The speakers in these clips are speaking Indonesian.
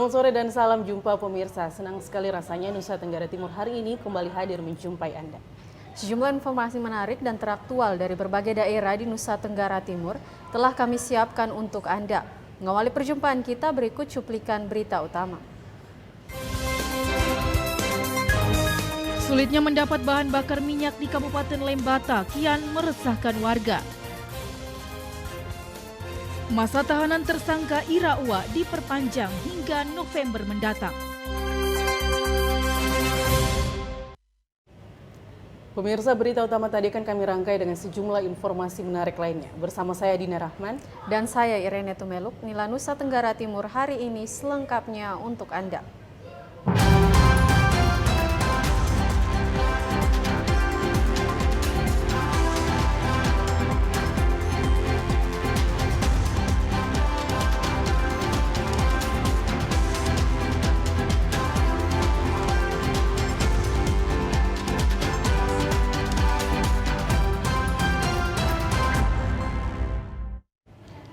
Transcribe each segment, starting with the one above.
Selamat sore dan salam jumpa pemirsa. Senang sekali rasanya Nusa Tenggara Timur hari ini kembali hadir menjumpai Anda. Sejumlah informasi menarik dan teraktual dari berbagai daerah di Nusa Tenggara Timur telah kami siapkan untuk Anda. Mengawali perjumpaan kita, berikut cuplikan berita utama. Sulitnya mendapat bahan bakar minyak di Kabupaten Lembata kian meresahkan warga. Masa tahanan tersangka Ira Uwa diperpanjang hingga November mendatang. Pemirsa, berita utama tadi akan kami rangkai dengan sejumlah informasi menarik lainnya. Bersama saya Dina Rahman. Dan saya Irene Tumeluk. Inilah Nusa Tenggara Timur hari ini selengkapnya untuk Anda.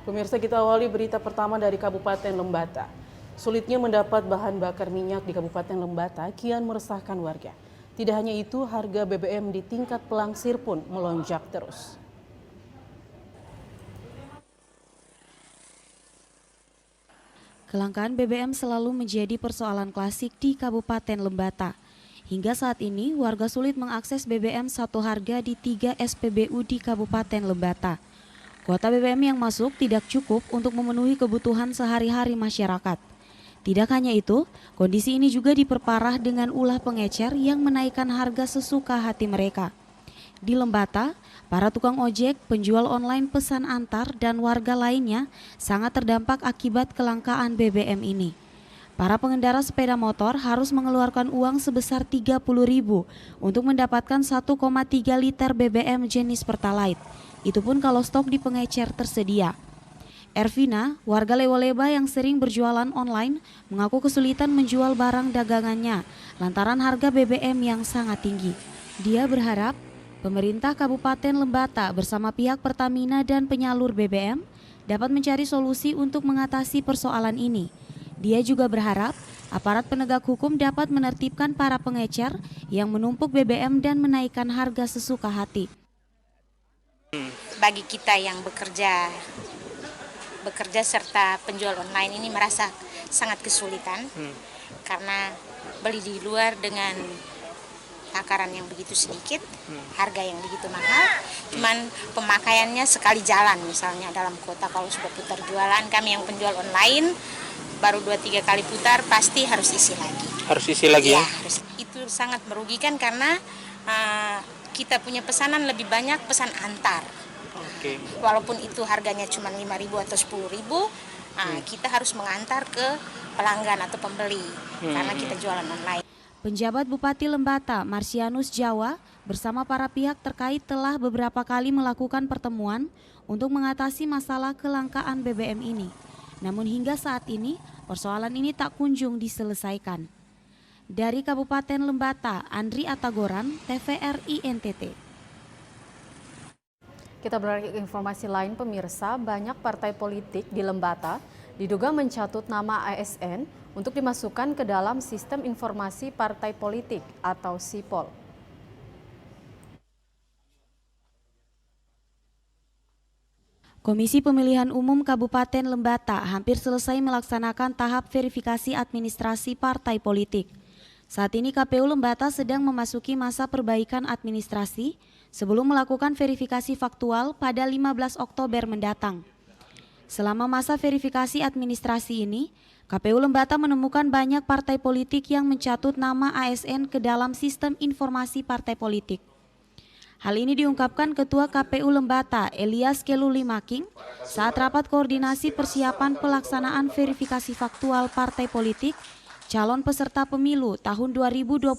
Pemirsa, kita awali berita pertama dari Kabupaten Lembata. Sulitnya mendapat bahan bakar minyak di Kabupaten Lembata kian meresahkan warga. Tidak hanya itu, harga BBM di tingkat pelangsir pun melonjak terus. Kelangkaan BBM selalu menjadi persoalan klasik di Kabupaten Lembata. Hingga saat ini, warga sulit mengakses BBM satu harga di 3 SPBU di Kabupaten Lembata. Kuota BBM yang masuk tidak cukup untuk memenuhi kebutuhan sehari-hari masyarakat. Tidak hanya itu, kondisi ini juga diperparah dengan ulah pengecer yang menaikkan harga sesuka hati mereka. Di Lembata, para tukang ojek, penjual online pesan antar, dan warga lainnya sangat terdampak akibat kelangkaan BBM ini. Para pengendara sepeda motor harus mengeluarkan uang sebesar Rp30.000 untuk mendapatkan 1,3 liter BBM jenis Pertalite. Itu pun kalau stok di pengecer tersedia. Ervina, warga Lewoleba yang sering berjualan online, mengaku kesulitan menjual barang dagangannya lantaran harga BBM yang sangat tinggi. Dia berharap pemerintah Kabupaten Lembata bersama pihak Pertamina dan penyalur BBM dapat mencari solusi untuk mengatasi persoalan ini. Dia juga berharap aparat penegak hukum dapat menertibkan para pengecer yang menumpuk BBM dan menaikkan harga sesuka hati. Bagi kita yang bekerja serta penjual online ini merasa sangat kesulitan karena beli di luar dengan takaran yang begitu sedikit, harga yang begitu mahal, cuman pemakaiannya sekali jalan misalnya dalam kota. Kalau sudah putar jualan, kami yang penjual online baru 2-3 kali putar pasti harus isi lagi. Harus isi lagi ya? Itu sangat merugikan karena kita punya pesanan lebih banyak pesan antar. Oke. Walaupun itu harganya cuma 5.000 atau 10.000, kita harus mengantar ke pelanggan atau pembeli karena kita jualan online. Penjabat Bupati Lembata, Marsianus Jawa, bersama para pihak terkait telah beberapa kali melakukan pertemuan untuk mengatasi masalah kelangkaan BBM ini. Namun hingga saat ini, persoalan ini tak kunjung diselesaikan. Dari Kabupaten Lembata, Andri Atagoran, TVRI NTT. Kita beralih ke informasi lain, pemirsa. Banyak partai politik di Lembata diduga mencatut nama ASN untuk dimasukkan ke dalam sistem informasi partai politik atau SIPOL. Komisi Pemilihan Umum Kabupaten Lembata hampir selesai melaksanakan tahap verifikasi administrasi partai politik. Saat ini KPU Lembata sedang memasuki masa perbaikan administrasi sebelum melakukan verifikasi faktual pada 15 Oktober mendatang. Selama masa verifikasi administrasi ini, KPU Lembata menemukan banyak partai politik yang mencatut nama ASN ke dalam sistem informasi partai politik. Hal ini diungkapkan Ketua KPU Lembata, Elias Kelulimaking, saat rapat koordinasi persiapan pelaksanaan verifikasi faktual partai politik calon peserta pemilu tahun 2024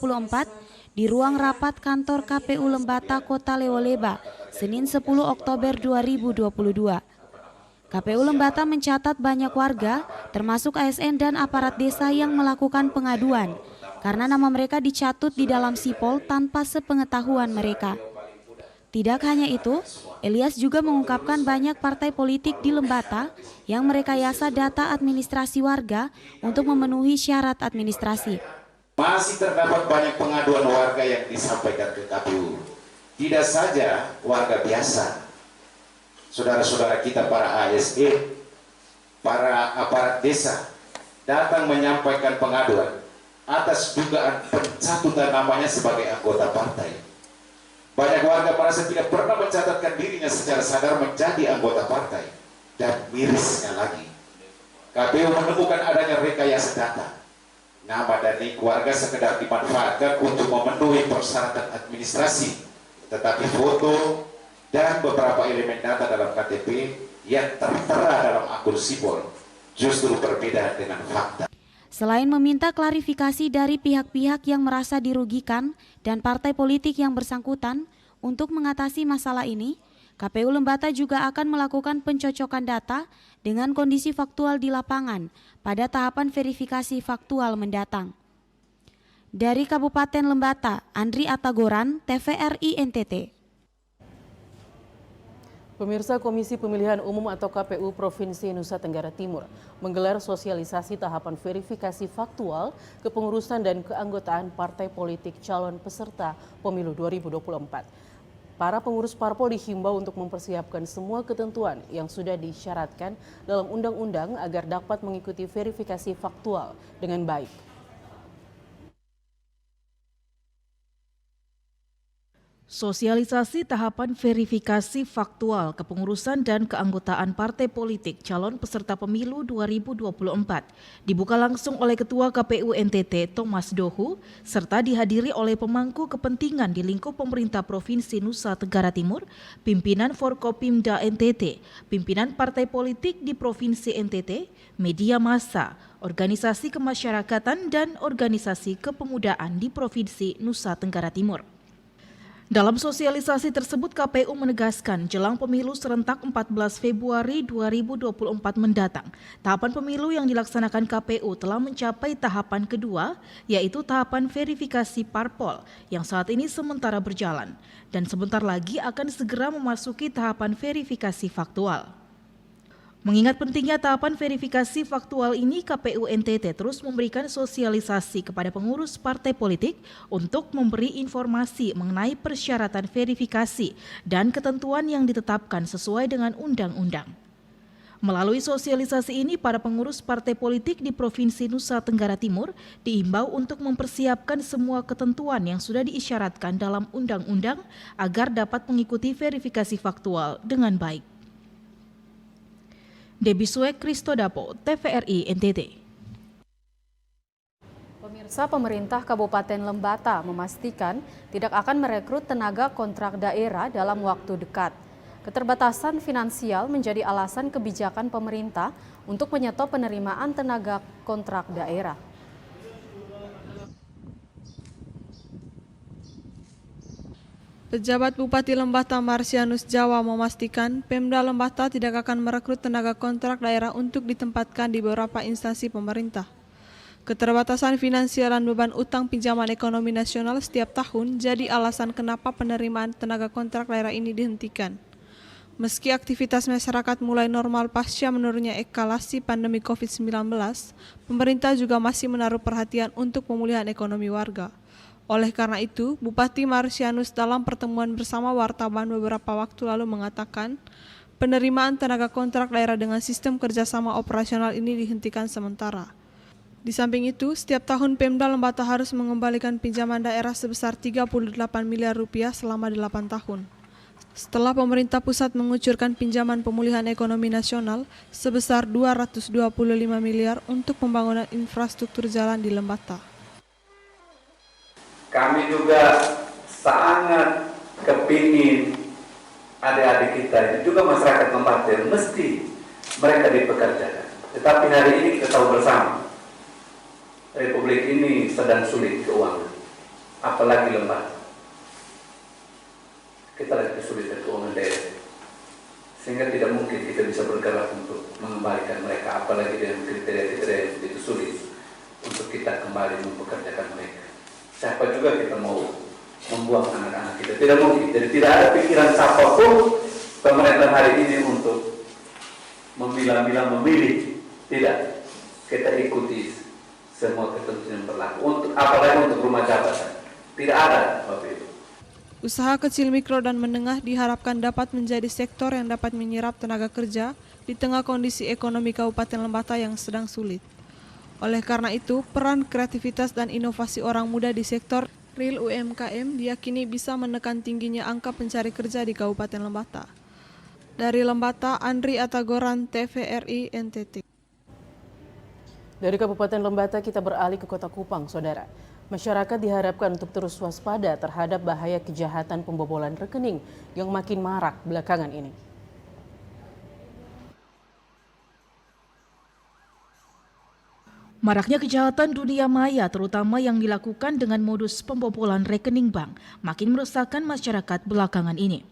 di ruang rapat kantor KPU Lembata Kota Lewoleba, Senin 10 Oktober 2022. KPU Lembata mencatat banyak warga, termasuk ASN dan aparat desa yang melakukan pengaduan, karena nama mereka dicatut di dalam SIPOL tanpa sepengetahuan mereka. Tidak hanya itu, Elias juga mengungkapkan banyak partai politik di Lembata yang merekayasa data administrasi warga untuk memenuhi syarat administrasi. Masih terdapat banyak pengaduan warga yang disampaikan ke KPU. Tidak saja warga biasa, saudara-saudara kita para ASN, para aparat desa datang menyampaikan pengaduan atas dugaan pencatutan namanya sebagai anggota partai. Banyak warga merasa tidak pernah mencatatkan dirinya secara sadar menjadi anggota partai. Dan mirisnya lagi, KPU menemukan adanya rekayasa data. Nama dan nik warga sekedar dimanfaatkan untuk memenuhi persyaratan administrasi, tetapi foto dan beberapa elemen data dalam KTP yang tertera dalam akun sipol justru berbeda dengan fakta. Selain meminta klarifikasi dari pihak-pihak yang merasa dirugikan dan partai politik yang bersangkutan untuk mengatasi masalah ini, KPU Lembata juga akan melakukan pencocokan data dengan kondisi faktual di lapangan pada tahapan verifikasi faktual mendatang. Dari Kabupaten Lembata, Andri Atagoran, TVRI NTT. Pemirsa, Komisi Pemilihan Umum atau KPU Provinsi Nusa Tenggara Timur menggelar sosialisasi tahapan verifikasi faktual kepengurusan dan keanggotaan partai politik calon peserta pemilu 2024. Para pengurus parpol dihimbau untuk mempersiapkan semua ketentuan yang sudah disyaratkan dalam undang-undang agar dapat mengikuti verifikasi faktual dengan baik. Sosialisasi tahapan verifikasi faktual kepengurusan dan keanggotaan partai politik calon peserta pemilu 2024 dibuka langsung oleh Ketua KPU NTT Thomas Dohu serta dihadiri oleh pemangku kepentingan di lingkup pemerintah Provinsi Nusa Tenggara Timur, pimpinan Forkopimda NTT, pimpinan partai politik di Provinsi NTT, media massa, organisasi kemasyarakatan dan organisasi kepemudaan di Provinsi Nusa Tenggara Timur. Dalam sosialisasi tersebut, KPU menegaskan jelang pemilu serentak 14 Februari 2024 mendatang, tahapan pemilu yang dilaksanakan KPU telah mencapai tahapan kedua, yaitu tahapan verifikasi parpol yang saat ini sementara berjalan, dan sebentar lagi akan segera memasuki tahapan verifikasi faktual. Mengingat pentingnya tahapan verifikasi faktual ini, KPU NTT terus memberikan sosialisasi kepada pengurus partai politik untuk memberi informasi mengenai persyaratan verifikasi dan ketentuan yang ditetapkan sesuai dengan undang-undang. Melalui sosialisasi ini, para pengurus partai politik di Provinsi Nusa Tenggara Timur diimbau untuk mempersiapkan semua ketentuan yang sudah diisyaratkan dalam undang-undang agar dapat mengikuti verifikasi faktual dengan baik. Debbie Suek Kristodapo, TVRI NTT. Pemirsa, pemerintah Kabupaten Lembata memastikan tidak akan merekrut tenaga kontrak daerah dalam waktu dekat. Keterbatasan finansial menjadi alasan kebijakan pemerintah untuk menyetop penerimaan tenaga kontrak daerah. Pejabat Bupati Lembata Marsianus Jawa memastikan Pemda Lembata tidak akan merekrut tenaga kontrak daerah untuk ditempatkan di beberapa instansi pemerintah. Keterbatasan finansial dan beban utang pinjaman ekonomi nasional setiap tahun jadi alasan kenapa penerimaan tenaga kontrak daerah ini dihentikan. Meski aktivitas masyarakat mulai normal pasca menurunnya eskalasi pandemi COVID-19, pemerintah juga masih menaruh perhatian untuk pemulihan ekonomi warga. Oleh karena itu, Bupati Marsianus dalam pertemuan bersama wartawan beberapa waktu lalu mengatakan, penerimaan tenaga kontrak daerah dengan sistem kerjasama operasional ini dihentikan sementara. Di samping itu, setiap tahun Pemda Lembata harus mengembalikan pinjaman daerah sebesar 38 miliar rupiah selama 8 tahun. Setelah pemerintah pusat mengucurkan pinjaman pemulihan ekonomi nasional sebesar 225 miliar untuk pembangunan infrastruktur jalan di Lembata. Kami juga sangat kepingin adik-adik kita, itu juga masyarakat Lembata mesti mereka dipekerjakan. Tetapi hari ini kita tahu bersama, Republik ini sedang sulit keuangan, apalagi Lembata. Kita lagi kesulitan keuangan daerah, sehingga tidak mungkin kita bisa bergerak untuk mengembalikan mereka, apalagi dengan kriteria-kriteria yang begitu sulit untuk kita kembali mempekerjakan mereka. Siapa juga kita mau membuang anak-anak kita tidak mungkin. Jadi tidak ada pikiran siapapun pemerintah hari ini untuk memilah-milah memilih. Tidak. Kita ikuti semua ketentuan yang berlaku. Untuk apalagi untuk rumah jabatan. Tidak ada Bapak Ibu. Usaha kecil, mikro, dan menengah diharapkan dapat menjadi sektor yang dapat menyerap tenaga kerja di tengah kondisi ekonomi Kabupaten Lembata yang sedang sulit. Oleh karena itu, peran kreativitas dan inovasi orang muda di sektor real UMKM diyakini bisa menekan tingginya angka pencari kerja di Kabupaten Lembata. Dari Lembata, Andri Atagoran, TVRI NTT. Dari Kabupaten Lembata kita beralih ke Kota Kupang, Saudara. Masyarakat diharapkan untuk terus waspada terhadap bahaya kejahatan pembobolan rekening yang makin marak belakangan ini. Maraknya kejahatan dunia maya terutama yang dilakukan dengan modus pembobolan rekening bank makin meresahkan masyarakat belakangan ini.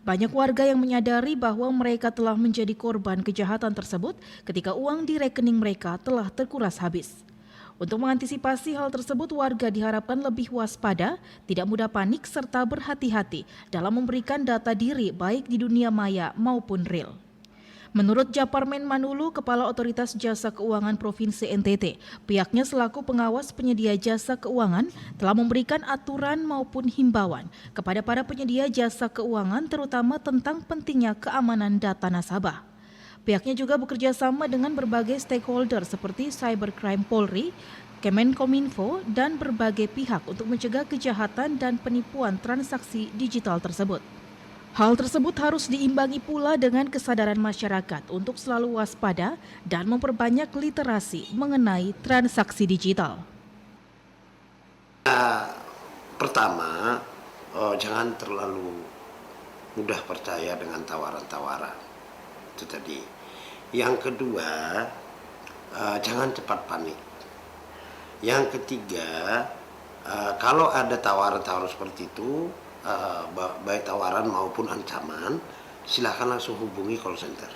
Banyak warga yang menyadari bahwa mereka telah menjadi korban kejahatan tersebut ketika uang di rekening mereka telah terkuras habis. Untuk mengantisipasi hal tersebut, warga diharapkan lebih waspada, tidak mudah panik, serta berhati-hati dalam memberikan data diri baik di dunia maya maupun real. Menurut Japarmen Manulu, Kepala Otoritas Jasa Keuangan Provinsi NTT, pihaknya selaku pengawas penyedia jasa keuangan telah memberikan aturan maupun himbauan kepada para penyedia jasa keuangan terutama tentang pentingnya keamanan data nasabah. Pihaknya juga bekerja sama dengan berbagai stakeholder seperti Cybercrime Polri, Kemenkominfo, dan berbagai pihak untuk mencegah kejahatan dan penipuan transaksi digital tersebut. Hal tersebut harus diimbangi pula dengan kesadaran masyarakat untuk selalu waspada dan memperbanyak literasi mengenai transaksi digital. Pertama, jangan terlalu mudah percaya dengan tawaran-tawaran. Itu tadi. Yang kedua, jangan cepat panik. Yang ketiga, kalau ada tawaran-tawaran seperti itu, baik tawaran maupun ancaman, silakan langsung hubungi call center.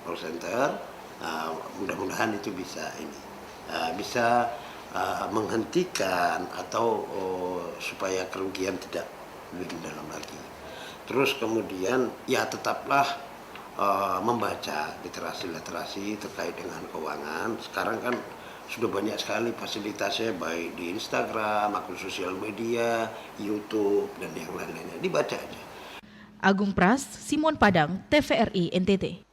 Call center, mudah-mudahan itu bisa menghentikan atau supaya kerugian tidak lebih dalam lagi. Terus kemudian ya tetaplah membaca literasi terkait dengan keuangan. Sekarang kan sudah banyak sekali fasilitasnya baik di Instagram, akun sosial media, YouTube, dan yang lain-lainnya. Dibaca aja. Agung Pras, Simon Padang, TVRI NTT.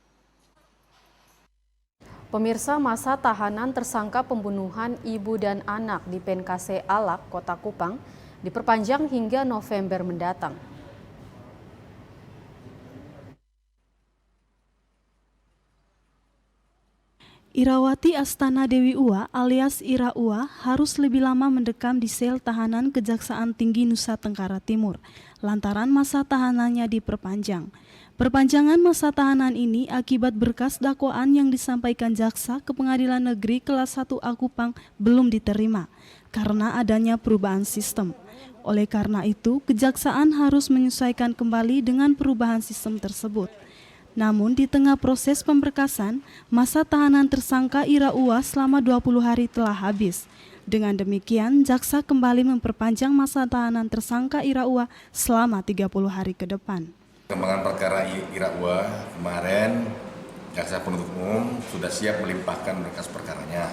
Pemirsa, masa tahanan tersangka pembunuhan ibu dan anak di PNKC Alak, Kota Kupang, diperpanjang hingga November mendatang. Irawati Astana Dewi Ua alias Ira Ua harus lebih lama mendekam di sel tahanan Kejaksaan Tinggi Nusa Tenggara Timur lantaran masa tahanannya diperpanjang. Perpanjangan masa tahanan ini akibat berkas dakwaan yang disampaikan jaksa ke Pengadilan Negeri Kelas 1 A Kupang belum diterima karena adanya perubahan sistem. Oleh karena itu, kejaksaan harus menyesuaikan kembali dengan perubahan sistem tersebut. Namun di tengah proses pemberkasan, masa tahanan tersangka Ira Ua selama 20 hari telah habis. Dengan demikian, jaksa kembali memperpanjang masa tahanan tersangka Ira Ua selama 30 hari ke depan. Perkembangan perkara Ira Ua kemarin, jaksa penuntut umum sudah siap melimpahkan berkas perkaranya.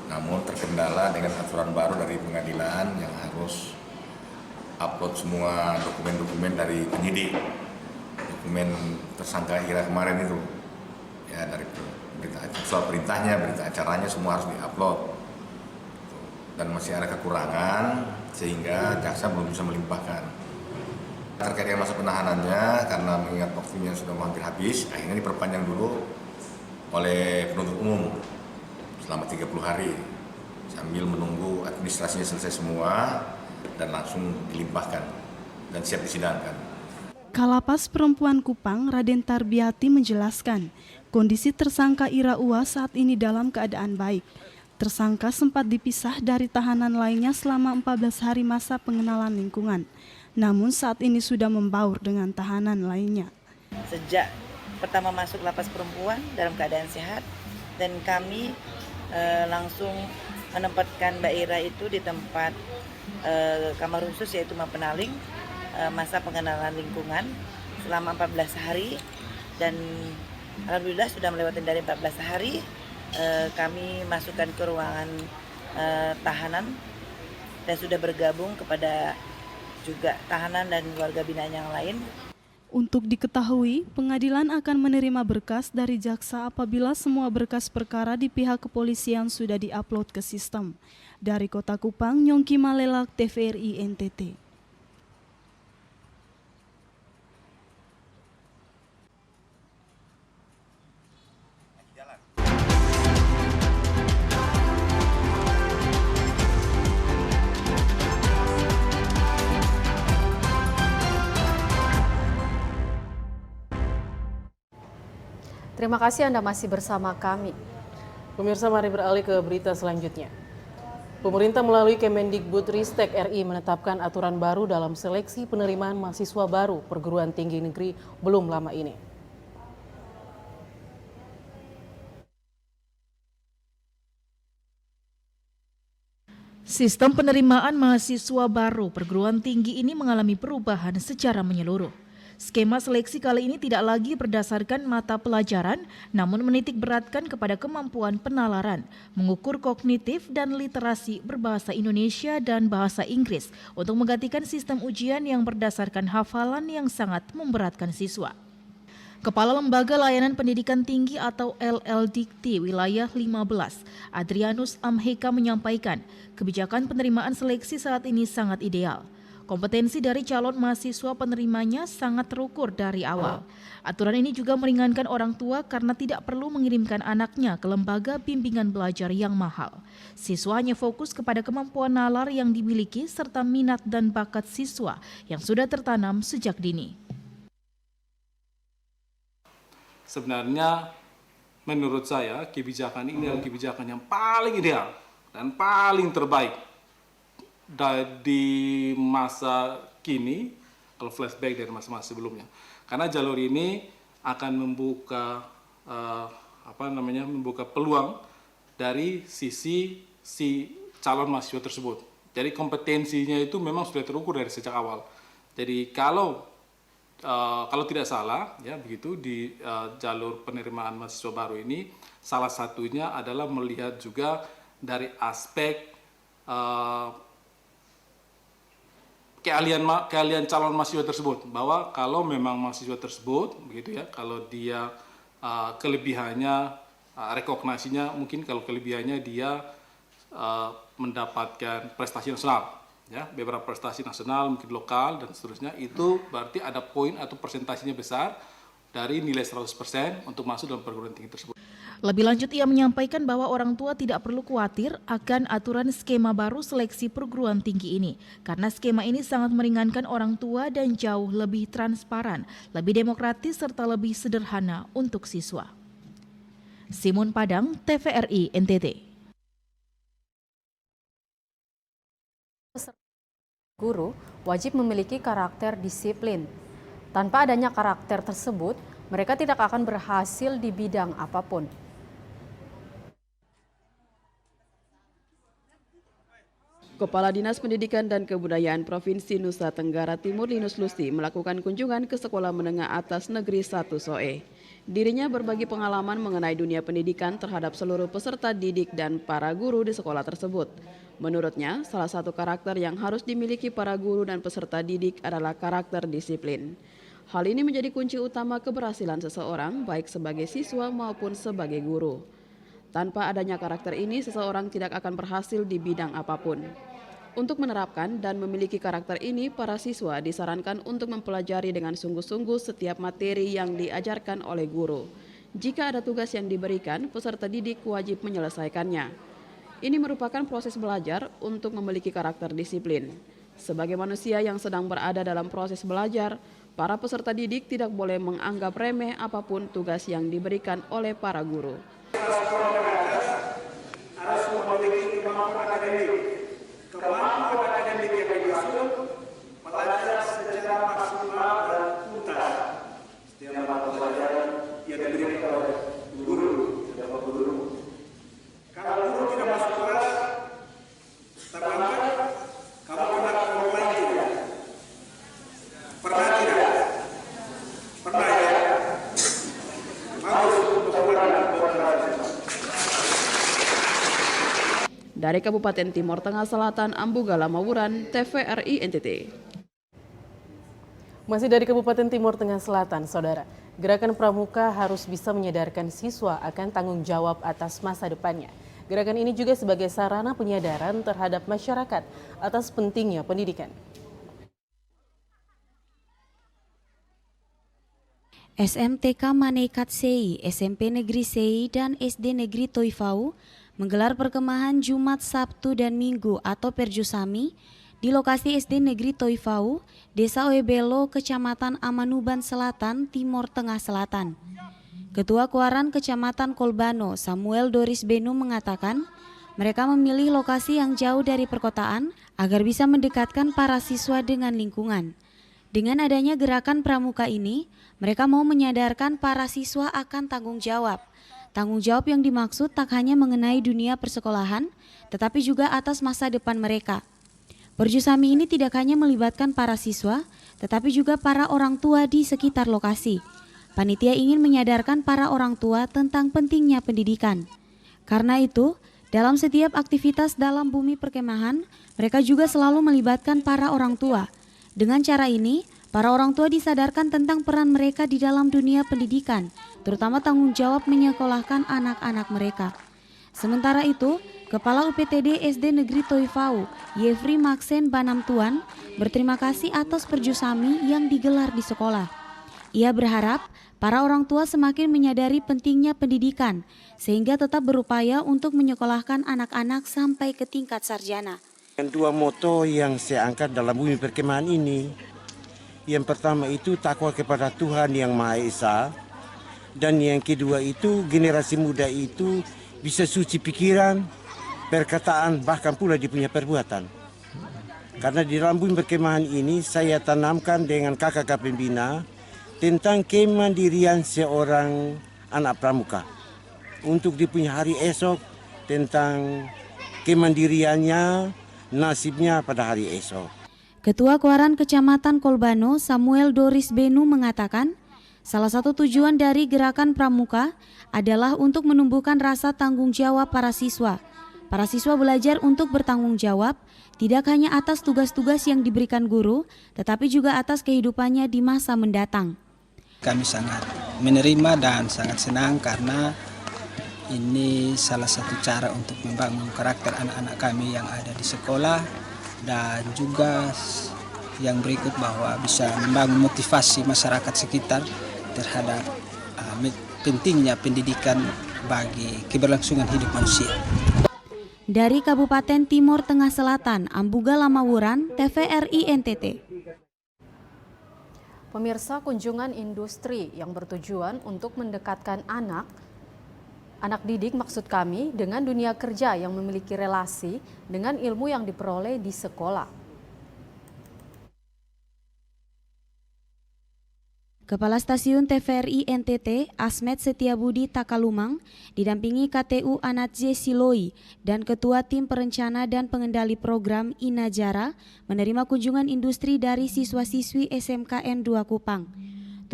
Namun terkendala dengan aturan baru dari pengadilan yang harus upload semua dokumen-dokumen dari penyidik. Dokumen tersangka Ira kemarin itu ya, dari berita soal perintahnya, berita acaranya semua harus diupload dan masih ada kekurangan sehingga jaksa belum bisa melimpahkan. Terkait dengan masa penahanannya, karena mengingat waktunya sudah hampir habis, akhirnya diperpanjang dulu oleh penuntut umum selama 30 hari sambil menunggu administrasinya selesai semua dan langsung dilimpahkan dan siap disidangkan. Kalapas Perempuan Kupang, Raden Tarbiati menjelaskan, kondisi tersangka Ira Ua saat ini dalam keadaan baik. Tersangka sempat dipisah dari tahanan lainnya selama 14 hari masa pengenalan lingkungan. Namun saat ini sudah membaur dengan tahanan lainnya. Sejak pertama masuk lapas perempuan dalam keadaan sehat, dan kami langsung menempatkan Mbak Ira itu di tempat kamar khusus yaitu Mapenaling. masa pengenalan lingkungan selama 14 hari dan alhamdulillah sudah melewati dari 14 hari. Kami masukkan ke ruangan tahanan dan sudah bergabung kepada juga tahanan dan warga binaan yang lain. Untuk diketahui, pengadilan akan menerima berkas dari jaksa apabila semua berkas perkara di pihak kepolisian sudah diupload ke sistem. Dari Kota Kupang, Nyongki Malelak, TVRI NTT. Terima kasih Anda masih bersama kami. Pemirsa, mari beralih ke berita selanjutnya. Pemerintah melalui Kemendikbudristek RI menetapkan aturan baru dalam seleksi penerimaan mahasiswa baru perguruan tinggi negeri belum lama ini. Sistem penerimaan mahasiswa baru perguruan tinggi ini mengalami perubahan secara menyeluruh. Skema seleksi kali ini tidak lagi berdasarkan mata pelajaran, namun menitik beratkan kepada kemampuan penalaran, mengukur kognitif dan literasi berbahasa Indonesia dan bahasa Inggris untuk menggantikan sistem ujian yang berdasarkan hafalan yang sangat memberatkan siswa. Kepala Lembaga Layanan Pendidikan Tinggi atau LLDikti Wilayah 15, Adrianus Amheka menyampaikan, kebijakan penerimaan seleksi saat ini sangat ideal. Kompetensi dari calon mahasiswa penerimanya sangat terukur dari awal. Aturan ini juga meringankan orang tua karena tidak perlu mengirimkan anaknya ke lembaga bimbingan belajar yang mahal. Siswa hanya fokus kepada kemampuan nalar yang dimiliki serta minat dan bakat siswa yang sudah tertanam sejak dini. Sebenarnya menurut saya kebijakan ini adalah kebijakan yang paling ideal dan paling terbaik di masa kini, kalau flashback dari masa-masa sebelumnya, karena jalur ini akan membuka membuka peluang dari sisi si calon mahasiswa tersebut. Jadi kompetensinya itu memang sudah terukur dari sejak awal. Jadi kalau tidak salah, ya begitu di jalur penerimaan mahasiswa baru ini, salah satunya adalah melihat juga dari aspek keahlian calon mahasiswa tersebut, bahwa kalau memang mahasiswa tersebut begitu ya, kalau dia kelebihannya rekognisinya, mungkin kalau kelebihannya dia mendapatkan prestasi nasional, ya beberapa prestasi nasional mungkin lokal dan seterusnya, itu berarti ada poin atau persentasinya besar dari nilai 100% untuk masuk dalam perguruan tinggi tersebut. Lebih lanjut, ia menyampaikan bahwa orang tua tidak perlu khawatir akan aturan skema baru seleksi perguruan tinggi ini, karena skema ini sangat meringankan orang tua dan jauh lebih transparan, lebih demokratis serta lebih sederhana untuk siswa. Simon Padang, TVRI NTT. Guru wajib memiliki karakter disiplin. Tanpa adanya karakter tersebut, mereka tidak akan berhasil di bidang apapun. Kepala Dinas Pendidikan dan Kebudayaan Provinsi Nusa Tenggara Timur Linus Lusti melakukan kunjungan ke Sekolah Menengah Atas Negeri 1 Soe. Dirinya berbagi pengalaman mengenai dunia pendidikan terhadap seluruh peserta didik dan para guru di sekolah tersebut. Menurutnya, salah satu karakter yang harus dimiliki para guru dan peserta didik adalah karakter disiplin. Hal ini menjadi kunci utama keberhasilan seseorang baik sebagai siswa maupun sebagai guru. Tanpa adanya karakter ini, seseorang tidak akan berhasil di bidang apapun. Untuk menerapkan dan memiliki karakter ini, para siswa disarankan untuk mempelajari dengan sungguh-sungguh setiap materi yang diajarkan oleh guru. Jika ada tugas yang diberikan, peserta didik wajib menyelesaikannya. Ini merupakan proses belajar untuk memiliki karakter disiplin. Sebagai manusia yang sedang berada dalam proses belajar, para peserta didik tidak boleh menganggap remeh apapun tugas yang diberikan oleh para guru. Harus memiliki kemampuan akademik yang dimaksud belajar secara maksimal dan tuntas. Setiap mata pelajaran yang diberikan oleh guru. Kalau guru tidak masuk kelas, terlambat, kamu akan mulai tidak. Dari Kabupaten Timur Tengah Selatan, Ambuga Lamawuran, TVRI NTT. Masih dari Kabupaten Timur Tengah Selatan, Saudara. Gerakan Pramuka harus bisa menyadarkan siswa akan tanggung jawab atas masa depannya. Gerakan ini juga sebagai sarana penyadaran terhadap masyarakat atas pentingnya pendidikan. SMTK Manekat Sei, SMP Negeri Sei, dan SD Negeri Toifau menggelar perkemahan Jumat, Sabtu, dan Minggu atau Perjusami di lokasi SD Negeri Toifau, Desa Oebelo, Kecamatan Amanuban Selatan, Timur Tengah Selatan. Ketua Kuaran Kecamatan Kolbano, Samuel Doris Benu mengatakan, mereka memilih lokasi yang jauh dari perkotaan agar bisa mendekatkan para siswa dengan lingkungan. Dengan adanya gerakan pramuka ini, mereka mau menyadarkan para siswa akan tanggung jawab. Tanggung jawab yang dimaksud tak hanya mengenai dunia persekolahan, tetapi juga atas masa depan mereka. Perjusami ini tidak hanya melibatkan para siswa, tetapi juga para orang tua di sekitar lokasi. Panitia ingin menyadarkan para orang tua tentang pentingnya pendidikan. Karena itu, dalam setiap aktivitas dalam bumi perkemahan, mereka juga selalu melibatkan para orang tua. Dengan cara ini, para orang tua disadarkan tentang peran mereka di dalam dunia pendidikan, terutama tanggung jawab menyekolahkan anak-anak mereka. Sementara itu, Kepala UPTD SD Negeri Toifau, Yefri Maksen Banamtuan, berterima kasih atas perjusami yang digelar di sekolah. Ia berharap para orang tua semakin menyadari pentingnya pendidikan, sehingga tetap berupaya untuk menyekolahkan anak-anak sampai ke tingkat sarjana. Dua moto yang saya angkat dalam bumi perkemahan ini, yang pertama itu takwa kepada Tuhan Yang Maha Esa, dan yang kedua itu generasi muda itu bisa suci pikiran, perkataan, bahkan pula dia punya perbuatan. Karena di dalam bumi perkemahan ini saya tanamkan dengan kakak-kakak pembina tentang kemandirian seorang anak pramuka. Untuk dia punya hari esok, tentang kemandiriannya, nasibnya pada hari esok. Ketua Kuaran Kecamatan Kolbano, Samuel Doris Benu mengatakan, salah satu tujuan dari gerakan pramuka adalah untuk menumbuhkan rasa tanggung jawab para siswa. Para siswa belajar untuk bertanggung jawab, tidak hanya atas tugas-tugas yang diberikan guru, tetapi juga atas kehidupannya di masa mendatang. Kami sangat menerima dan sangat senang karena ini salah satu cara untuk membangun karakter anak-anak kami yang ada di sekolah, dan juga yang berikut bahwa bisa membangun motivasi masyarakat sekitar terhadap pentingnya pendidikan bagi keberlangsungan hidup manusia. Dari Kabupaten Timur Tengah Selatan, Ambuga Lamawuran, TVRI NTT. Pemirsa, kunjungan industri yang bertujuan untuk mendekatkan anak didik maksud kami dengan dunia kerja yang memiliki relasi dengan ilmu yang diperoleh di sekolah. Kepala Stasiun TVRI NTT, Asmet Setiabudi Takalumang, didampingi KTU Anatje Siloi dan Ketua Tim Perencana dan Pengendali Program Inajara menerima kunjungan industri dari siswa-siswi SMKN 2 Kupang.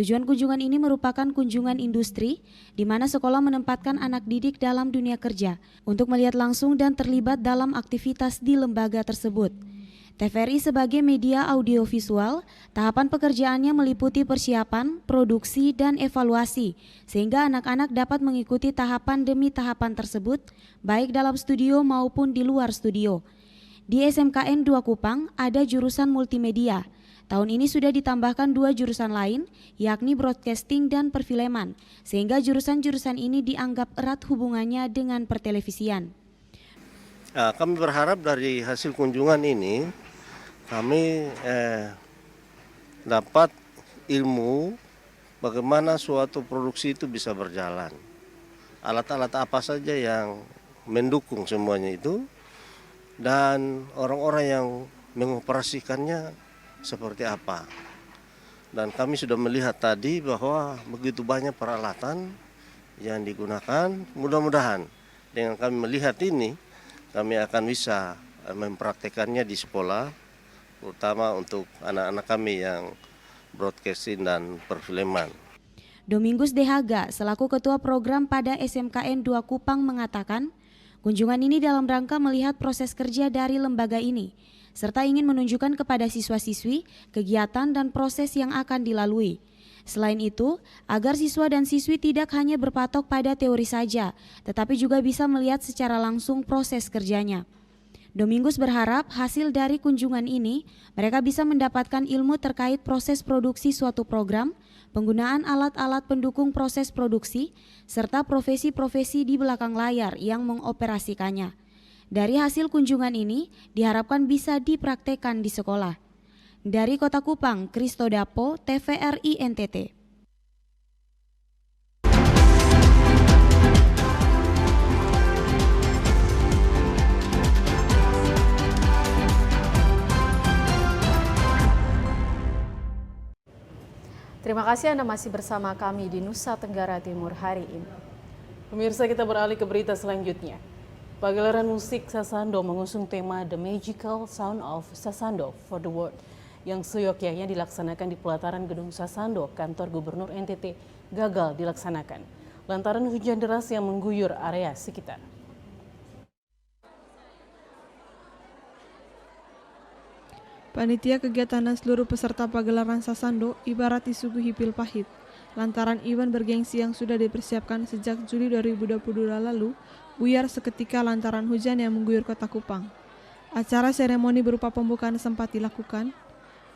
Tujuan kunjungan ini merupakan kunjungan industri di mana sekolah menempatkan anak didik dalam dunia kerja untuk melihat langsung dan terlibat dalam aktivitas di lembaga tersebut. TVRI sebagai media audiovisual, tahapan pekerjaannya meliputi persiapan, produksi, dan evaluasi, sehingga anak-anak dapat mengikuti tahapan demi tahapan tersebut, baik dalam studio maupun di luar studio. Di SMKN 2 Kupang ada jurusan multimedia. Tahun ini sudah ditambahkan 2 jurusan lain, yakni broadcasting dan perfilman, sehingga jurusan-jurusan ini dianggap erat hubungannya dengan pertelevisian. Kami berharap dari hasil kunjungan ini, kami dapat ilmu bagaimana suatu produksi itu bisa berjalan. Alat-alat apa saja yang mendukung semuanya itu, dan orang-orang yang mengoperasikannya seperti apa. Dan kami sudah melihat tadi bahwa begitu banyak peralatan yang digunakan. Mudah-mudahan dengan kami melihat ini, kami akan bisa mempraktekannya di sekolah, terutama untuk anak-anak kami yang broadcasting dan perfilman. Domingus Dehaga selaku Ketua Program pada SMKN 2 Kupang mengatakan, Kunjungan ini dalam rangka melihat proses kerja dari lembaga ini, serta ingin menunjukkan kepada siswa-siswi kegiatan dan proses yang akan dilalui. Selain itu, agar siswa dan siswi tidak hanya berpatok pada teori saja, tetapi juga bisa melihat secara langsung proses kerjanya. Domingus berharap hasil dari kunjungan ini, mereka bisa mendapatkan ilmu terkait proses produksi suatu program, penggunaan alat-alat pendukung proses produksi, serta profesi-profesi di belakang layar yang mengoperasikannya. Dari hasil kunjungan ini, diharapkan bisa dipraktekkan di sekolah. Dari Kota Kupang, Kristo Dapo, TVRI NTT. Terima kasih Anda masih bersama kami di Nusa Tenggara Timur hari ini. Pemirsa, kita beralih ke berita selanjutnya. Pagelaran musik Sasando mengusung tema The Magical Sound of Sasando for the World yang seyogyanya dilaksanakan di pelataran Gedung Sasando, kantor Gubernur NTT, gagal dilaksanakan lantaran hujan deras yang mengguyur area sekitar. Panitia kegiatan dan seluruh peserta pagelaran Sasando ibarat disuguhi pil pahit lantaran event bergengsi yang sudah dipersiapkan sejak Juli 2022 lalu buyar seketika lantaran hujan yang mengguyur Kota Kupang. Acara seremoni berupa pembukaan sempat dilakukan.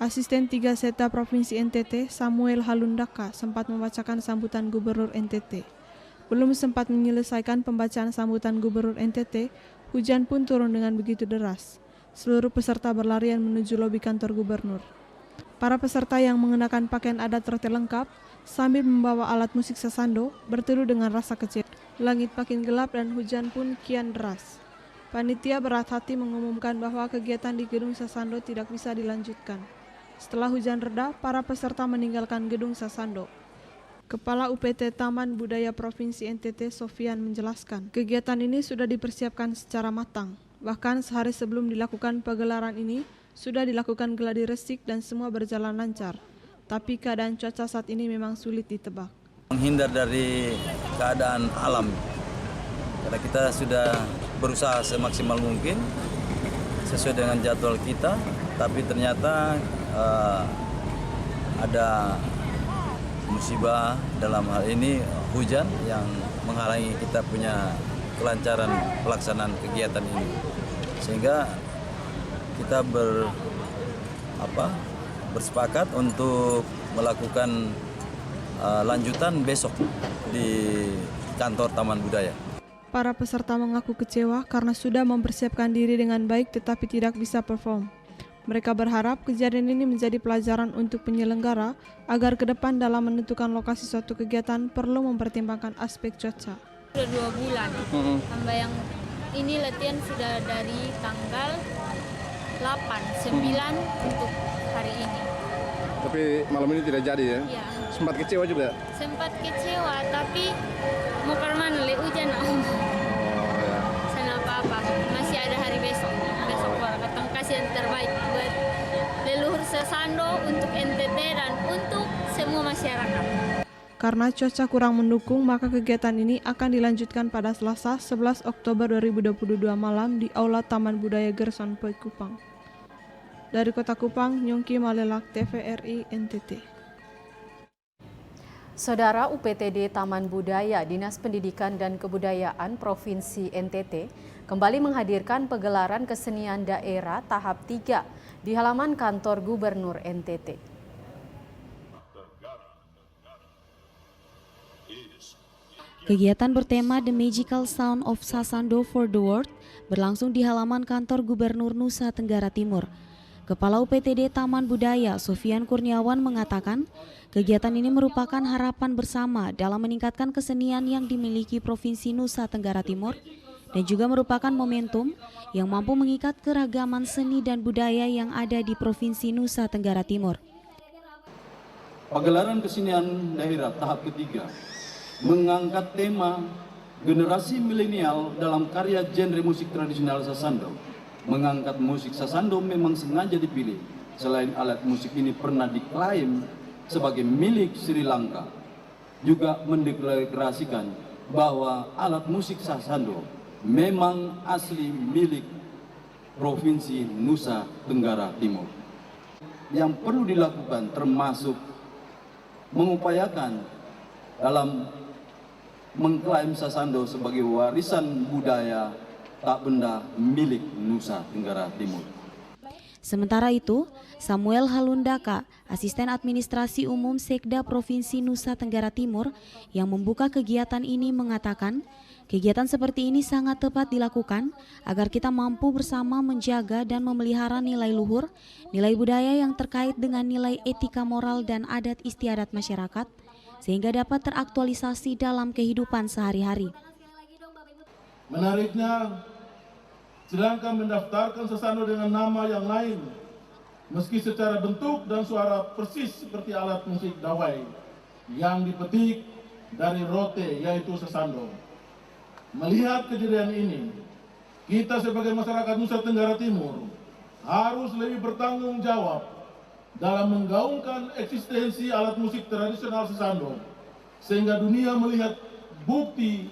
Asisten 3 Seta Provinsi NTT, Samuel Halundaka, sempat membacakan sambutan Gubernur NTT. Belum sempat menyelesaikan pembacaan sambutan Gubernur NTT, hujan pun turun dengan begitu deras. Seluruh peserta berlarian menuju lobi kantor Gubernur. Para peserta yang mengenakan pakaian adat rote lengkap, sambil membawa alat musik Sasando, berteduh dengan rasa kecewa. Langit makin gelap dan hujan pun kian deras. Panitia berat hati mengumumkan bahwa kegiatan di Gedung Sasando tidak bisa dilanjutkan. Setelah hujan reda, para peserta meninggalkan Gedung Sasando. Kepala UPT Taman Budaya Provinsi NTT, Sofian, menjelaskan, kegiatan ini sudah dipersiapkan secara matang. Bahkan sehari sebelum dilakukan pagelaran ini, sudah dilakukan gladi resik dan semua berjalan lancar. Tapi keadaan cuaca saat ini memang sulit ditebak. Menghindar dari keadaan alam, karena kita sudah berusaha semaksimal mungkin sesuai dengan jadwal kita, tapi ternyata ada musibah, dalam hal ini hujan yang menghalangi kita punya kelancaran pelaksanaan kegiatan ini, sehingga kita bersepakat untuk melakukan lanjutan besok di kantor Taman Budaya. Para peserta mengaku kecewa karena sudah mempersiapkan diri dengan baik tetapi tidak bisa perform. Mereka berharap kejadian ini menjadi pelajaran untuk penyelenggara agar ke depan dalam menentukan lokasi suatu kegiatan perlu mempertimbangkan aspek cuaca. Sudah 2 bulan, tambah yang ini latihan sudah dari tanggal 8, 9 untuk hari ini. Tapi malam ini tidak jadi ya? Iya. Sempat kecewa juga? Sempat kecewa, tapi mau ke mana hujan. Oh ya. Sana apa-apa, masih ada hari besok. Besok datang kasih yang terbaik buat leluhur Sasando, untuk NTT dan untuk semua masyarakat. Karena cuaca kurang mendukung, maka kegiatan ini akan dilanjutkan pada Selasa 11 Oktober 2022 malam di Aula Taman Budaya Gerson Poi Kupang. Dari Kota Kupang, Nyongki Malelak, TVRI NTT. Saudara, UPTD Taman Budaya Dinas Pendidikan dan Kebudayaan Provinsi NTT kembali menghadirkan pegelaran kesenian daerah tahap 3 di halaman kantor Gubernur NTT. Kegiatan bertema The Magical Sound of Sasando for the World berlangsung di halaman kantor Gubernur Nusa Tenggara Timur. Kepala UPTD Taman Budaya, Sofian Kurniawan, mengatakan kegiatan ini merupakan harapan bersama dalam meningkatkan kesenian yang dimiliki Provinsi Nusa Tenggara Timur dan juga merupakan momentum yang mampu mengikat keragaman seni dan budaya yang ada di Provinsi Nusa Tenggara Timur. Pagelaran kesenian daerah tahap ketiga mengangkat tema generasi milenial dalam karya genre musik tradisional Sasando. Mengangkat musik Sasando memang sengaja dipilih. Selain alat musik ini pernah diklaim sebagai milik Sri Lanka, juga mendeklarasikan bahwa alat musik Sasando memang asli milik Provinsi Nusa Tenggara Timur. Yang perlu dilakukan termasuk mengupayakan dalam mengklaim Sasando sebagai warisan budaya tak benda milik Nusa Tenggara Timur. Sementara itu, Samuel Halundaka, Asisten Administrasi Umum Sekda Provinsi Nusa Tenggara Timur yang membuka kegiatan ini mengatakan, kegiatan seperti ini sangat tepat dilakukan agar kita mampu bersama menjaga dan memelihara nilai luhur, nilai budaya yang terkait dengan nilai etika moral dan adat istiadat masyarakat, sehingga dapat teraktualisasi dalam kehidupan sehari-hari. Menariknya, sedangkan mendaftarkan Sasando dengan nama yang lain, meski secara bentuk dan suara persis seperti alat musik dawai yang dipetik dari rote, yaitu Sasando. Melihat kejadian ini, kita sebagai masyarakat Nusa Tenggara Timur harus lebih bertanggung jawab dalam menggaungkan eksistensi alat musik tradisional Sasando, sehingga dunia melihat bukti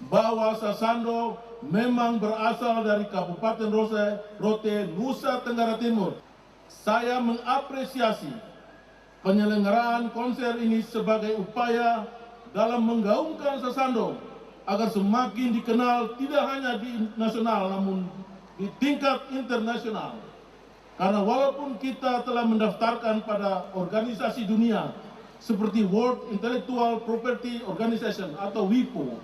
bahwa Sasando memang berasal dari Kabupaten Rote, Nusa Tenggara Timur. Saya mengapresiasi penyelenggaraan konser ini sebagai upaya dalam menggaungkan Sasando agar semakin dikenal tidak hanya di nasional namun di tingkat internasional. Karena walaupun kita telah mendaftarkan pada organisasi dunia seperti World Intellectual Property Organization atau WIPO,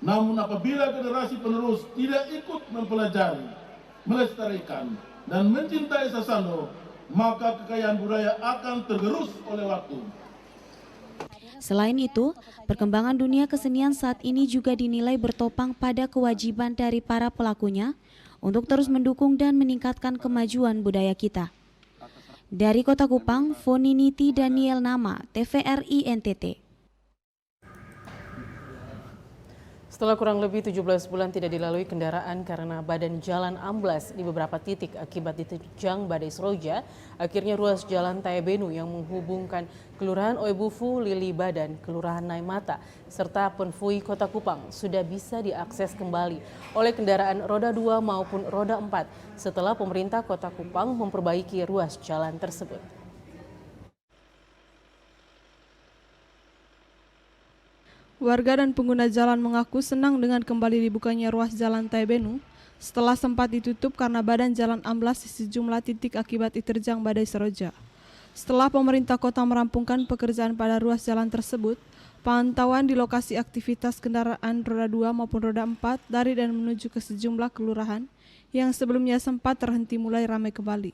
namun apabila generasi penerus tidak ikut mempelajari, melestarikan, dan mencintai Sasando, maka kekayaan budaya akan tergerus oleh waktu. Selain itu, perkembangan dunia kesenian saat ini juga dinilai bertopang pada kewajiban dari para pelakunya untuk terus mendukung dan meningkatkan kemajuan budaya kita. Dari Kota Kupang, Foniniti Daniel Nama, TVRI NTT. Setelah kurang lebih 17 bulan tidak dilalui kendaraan karena badan jalan amblas di beberapa titik akibat diterjang badai Seroja, akhirnya ruas jalan Taebenu yang menghubungkan Kelurahan Oebufu, Liliba, dan Kelurahan Naimata, serta Penfui Kota Kupang sudah bisa diakses kembali oleh kendaraan roda 2 maupun roda 4 setelah pemerintah Kota Kupang memperbaiki ruas jalan tersebut. Warga dan pengguna jalan mengaku senang dengan kembali dibukanya ruas jalan Taebenu setelah sempat ditutup karena badan jalan amblas di sejumlah titik akibat diterjang badai Seroja. Setelah pemerintah kota merampungkan pekerjaan pada ruas jalan tersebut, pantauan di lokasi aktivitas kendaraan roda 2 maupun roda 4 dari dan menuju ke sejumlah kelurahan yang sebelumnya sempat terhenti mulai ramai kembali.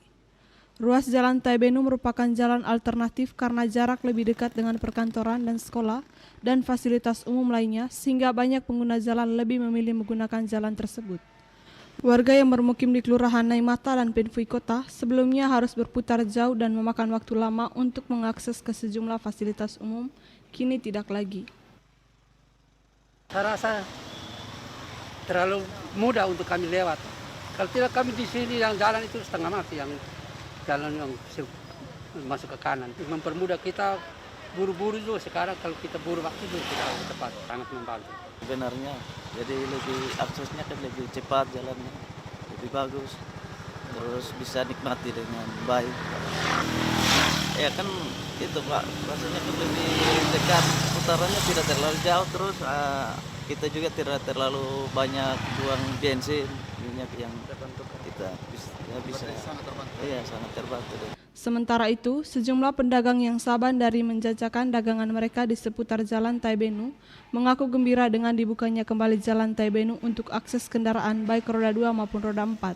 Ruas jalan Taebenu merupakan jalan alternatif karena jarak lebih dekat dengan perkantoran dan sekolah dan fasilitas umum lainnya, sehingga banyak pengguna jalan lebih memilih menggunakan jalan tersebut. Warga yang bermukim di Kelurahan Naimata dan Penfui Kota sebelumnya harus berputar jauh dan memakan waktu lama untuk mengakses ke sejumlah fasilitas umum, kini tidak lagi. Saya rasa terlalu mudah untuk kami lewat. Kalau tidak kami di sini yang jalan itu setengah mati, yang jalan yang masuk ke kanan. Mempermudah kita buru-buru juga sekarang, kalau kita buru waktu juga kita cepat, sangat membantu. Sebenarnya jadi lebih aksesnya kan lebih cepat, jalannya lebih bagus, terus bisa nikmati dengan baik. Ya kan itu Pak, rasanya kan lebih dekat, putarannya tidak terlalu jauh, terus kita juga tidak terlalu banyak buang bensin, minyak yang kita bisa. Iya, sangat terbantu. Sementara itu, sejumlah pedagang yang sabar dari menjajakan dagangan mereka di seputar jalan Taebenu mengaku gembira dengan dibukanya kembali jalan Taebenu untuk akses kendaraan baik roda 2 maupun roda 4.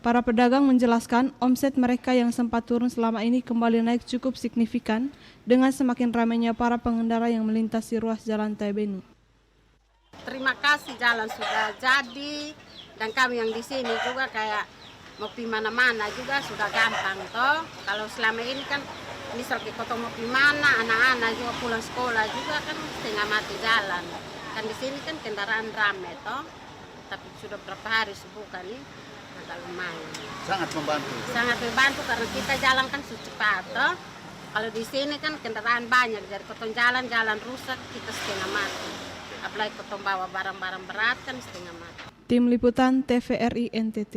Para pedagang menjelaskan omset mereka yang sempat turun selama ini kembali naik cukup signifikan dengan semakin ramainya para pengendara yang melintasi ruas jalan Taebenu. Terima kasih, jalan sudah jadi dan kami yang di sini juga kayak mau pergi mana-mana juga sudah gampang toh. Kalau selama ini kan misal kita mau pergi mana, anak-anak juga pulang sekolah juga kan setengah mati jalan. Kan di sini kan kendaraan ramai toh. Tapi sudah berapa hari sebuka nih agak lumayan. Sangat membantu. Sangat membantu karena kita jalan kan cepat toh. Kalau di sini kan kendaraan banyak, jadi kita jalan rusak kita setengah mati. Apalagi kita bawa barang-barang berat kan setengah mati. Tim Liputan TVRI NTT.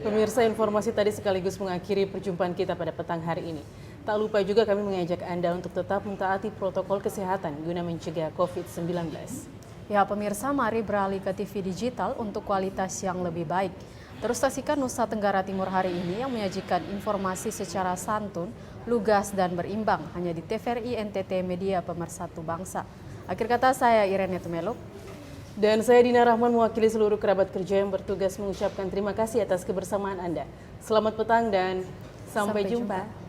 Pemirsa, informasi tadi sekaligus mengakhiri perjumpaan kita pada petang hari ini. Tak lupa juga kami mengajak Anda untuk tetap mentaati protokol kesehatan guna mencegah COVID-19. Ya pemirsa, mari beralih ke TV digital untuk kualitas yang lebih baik. Terus saksikan Nusa Tenggara Timur hari ini yang menyajikan informasi secara santun, lugas dan berimbang hanya di TVRI NTT Media Pemersatu Bangsa. Akhir kata saya Irene Tumeluk. Dan saya Dina Rahman mewakili seluruh kerabat kerja yang bertugas mengucapkan terima kasih atas kebersamaan Anda. Selamat petang dan sampai jumpa.